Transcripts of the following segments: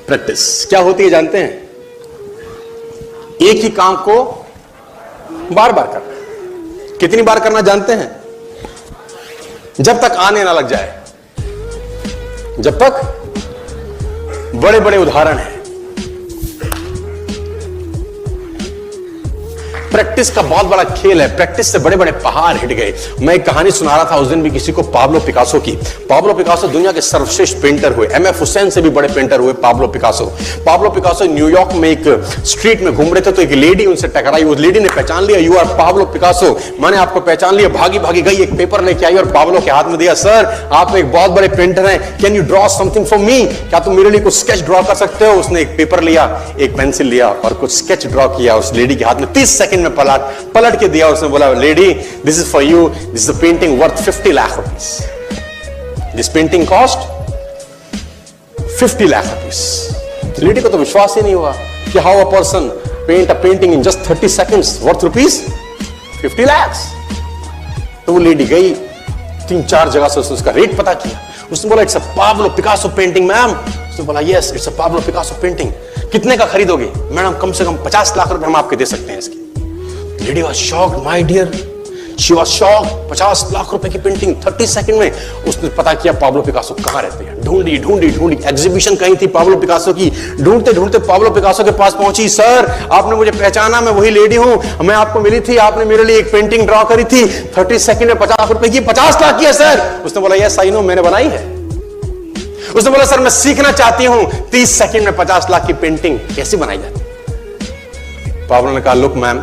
Practice क्या होती है जानते हैं? एक ही काम को बार बार करना। कितनी बार करना जानते हैं? जब तक आने ना लग जाए। जब तक बड़े बड़े उदाहरण हैं। प्रैक्टिस का बहुत बड़ा खेल है। प्रैक्टिस से बड़े बड़े पहाड़ हिट गए। मैं एक कहानी सुना रहा था उस दिन भी किसी को, पाब्लो पिकासो की। पाब्लो पिकासो दुनिया के सर्वश्रेष्ठ पेंटर हुए। एमएफ हुसैन से भी बड़े पेंटर हुए Pablo Picasso. Pablo Picasso New York में एक स्ट्रीट में घूम रहे थे तो एक लेडी उनसे टकराई। उस लेडी ने पहचान लिया, यू आर पाब्लो पिकासो, मैंने आपको पहचान लिया। भागी भागी गई, एक पेपर लेके आई और पाब्लो के हाथ में दिया। सर आप एक बहुत बड़े पेंटर हैं, can you draw something for me? क्या तुम मेरे लिए कुछ स्केच ड्रॉ कर सकते हो? उसने एक पेपर लिया, एक पेंसिल लिया और कुछ स्केच ड्रॉ किया उस लेडी के हाथ में। 30 सेकंड में पलट के दिया। उसने बोला, lady this is for you, this is a painting worth 50 lakh rupees. This painting cost 50 lakh rupees. Lady को तो विश्वास ही नहीं हुआ कि how a person paint a painting in just 30 seconds worth rupees 50 lakh. तो वो लेडी गई 3-4 जगह से उसका रेट पता किया। उसने बोला, it's a Pablo Picasso painting ma'am. उसने बोला, yes it's a Pablo Picasso painting. कितने का खरीदोगे? मैडम कम से कम 50 लाख रुपए हम आपके दे सकते हैं इसकी। Lady was shocked, my dear, she was shocked. 50 lakh रुपए की पेंटिंग 30 सेकंड में। उसने पता किया पाब्लो पिकासो कहां रहते हैं। ढूंढी ढूंढी ढूंढी, एग्जीबिशन कहीं थी पाब्लो पिकासो की। ढूंढते ढूंढते पाब्लो पिकासो के पास पहुंची। सर आपने मुझे पहचाना, मैं वही लेडी हूं, मैं आपको मिली थी, आपने मेरे लिए एक पेंटिंग ड्रॉ करी थी 30 सेकंड में 50 रुपए की। 50 लाख की है सर। उसने बोला, यस आई नो, मैंने बनाई है। उसने बोला, सर मैं सीखना चाहती हूं 30 सेकंड में 50 लाख की पेंटिंग कैसे बनाई जाती। पाब्लो ने कहा, लुक मैम,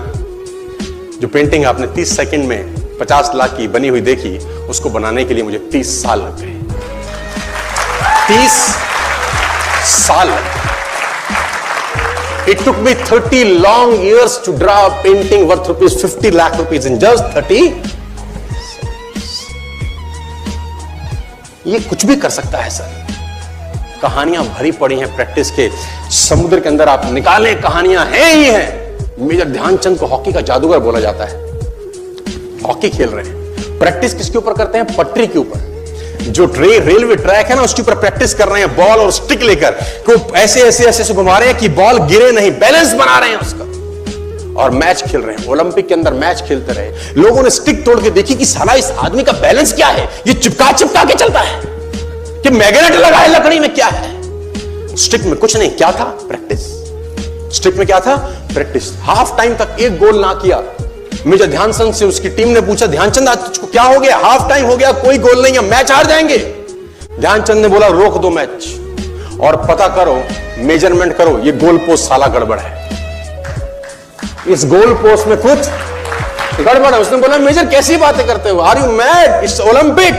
जो पेंटिंग आपने 30 सेकंड में 50 लाख की बनी हुई देखी, उसको बनाने के लिए मुझे 30 साल लग गए। 30 साल लग गए। It took me 30 long years to draw a painting worth rupees 50 lakh rupees in just 30 seconds. ये कुछ भी कर सकता है सर। कहानियां भरी पड़ी हैं प्रैक्टिस के समुद्र के अंदर। आप निकालें, कहानियां हैं ही हैं। मेजर ध्यानचंद को हॉकी का जादूगर बोला जाता है। हॉकी खेल रहे हैं, प्रैक्टिस किसके ऊपर करते हैं? पटरी के ऊपर। जो रेलवे ट्रैक है ना, उसके ऊपर प्रैक्टिस कर रहे हैं बॉल और स्टिक लेकर। को ऐसे ऐसे ऐसे से घुमा रहे हैं कि बॉल गिरे नहीं, बैलेंस बना रहे हैं उसका। और मैच खेल रहे हैं। ओलंपिक के अंदर मैच खेलते रहे। लोगों ने स्टिक तोड़ के देखी कि साला इस आदमी का बैलेंस क्या है, ये चिपका चिपका के चलता है कि मैग्नेट लगा है लकड़ी में, क्या है? स्टिक में कुछ नहीं, क्या था? प्रैक्टिस। स्टिक में क्या था? प्रैक्टिस। हाफ टाइम तक एक गोल ना किया। मेजर ध्यानचंद से उसकी टीम ने पूछा, ध्यानचंद आज तुझको क्या हो गया? हाफ टाइम हो गया, कोई गोल नहीं है, मैच हार जाएंगे। ध्यानचंद ने बोला, रोक दो मैच और पता करो, मेजरमेंट करो, ये गोल पोस्ट साला गड़बड़ है, इस गोल पोस्ट में कुछ गड़बड़ है। उसने बोला, मेजर कैसी बातें करते हो? Are you mad? It's Olympic,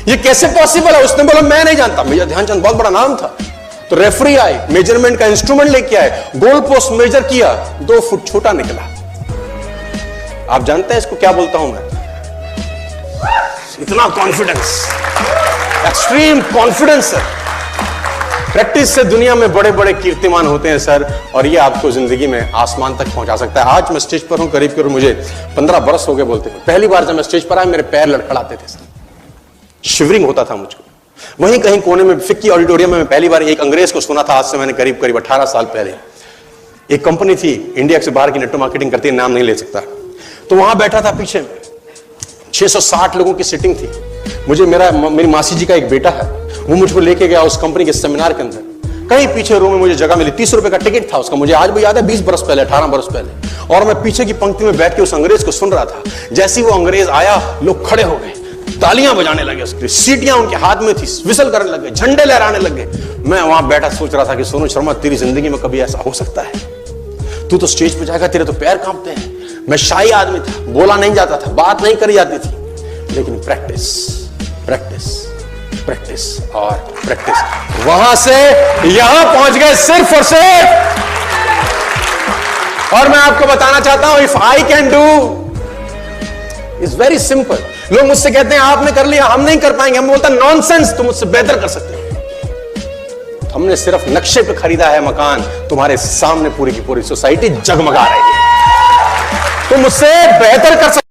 ये कैसे पॉसिबल है? उसने बोला, मैं नहीं जानता। मेजर ध्यानचंद बहुत बड़ा नाम था। तो रेफरी आए, मेजरमेंट का इंस्ट्रूमेंट लेके आए, गोल पोस्ट मेजर किया, 2 फुट छोटा निकला। आप जानते हैं इसको क्या बोलता हूं मैं? इतना confidence, extreme confidence sir. Practice से दुनिया में बड़े बड़े कीर्तिमान होते हैं सर, और ये आपको जिंदगी में आसमान तक पहुंचा सकता है। आज मैं स्टेज पर हूं, करीब करीब मुझे 15 बरस हो गए बोलते हैं। पहली बार जब मैं स्टेज पर आया, मेरे पैर लड़खड़ाते थे सर, शिवरिंग होता था मुझको। वहीं कहीं कोने में फिक्की ऑडिटोरियम में मैं पहली बार एक अंग्रेज को सुना था। आज से मैंने करीब करीब 18 साल पहले। एक कंपनी थी इंडिया से बाहर की, नेटवर्क मार्केटिंग करती है, नाम नहीं ले सकता। तो वहां बैठा था, पीछे में 660 लोगों की सिटिंग थी। मुझे मेरी मासी जी का एक बेटा है, वो मुझको लेके गया उस कंपनी के सेमिनार के अंदर। कहीं पीछे रूम में मुझे जगह मिली। 30 रुपए का टिकट था उसका, मुझे आज भी याद है, 20 बरस पहले, 18 बरस पहले। और मैं पीछे की पंक्ति में बैठ के उस अंग्रेज को सुन रहा था। जैसे ही वो अंग्रेज आया, लोग खड़े हो गए, तालियां बजाने लगे, उसकी सीटियां उनके हाथ में थी, विसल करने लगे, झंडे लहराने लगे। मैं वहां बैठा सोच रहा था कि सोनू शर्मा, तेरी जिंदगी में कभी ऐसा हो सकता है? तू तो स्टेज पे जाएगा, तेरे तो पैर कांपते हैं। मैं शाही आदमी था, बोला नहीं जाता था, बात नहीं करी जाती थी, लेकिन प्रैक्टिस प्रैक्टिस प्रैक्टिस और प्रैक्टिस, वहां से यहां पहुंच गए सिर्फ और सिर्फ। और मैं आपको बताना चाहता हूं, if I can do, it's very simple. लोग मुझसे कहते हैं आपने कर लिया, हम नहीं कर पाएंगे। हम बोलता नॉनसेंस, तुम मुझसे बेहतर कर सकते हो। हमने सिर्फ नक्शे पे खरीदा है मकान, तुम्हारे सामने पूरी की पूरी सोसाइटी जगमगा रही है। तुम मुझसे बेहतर कर सकते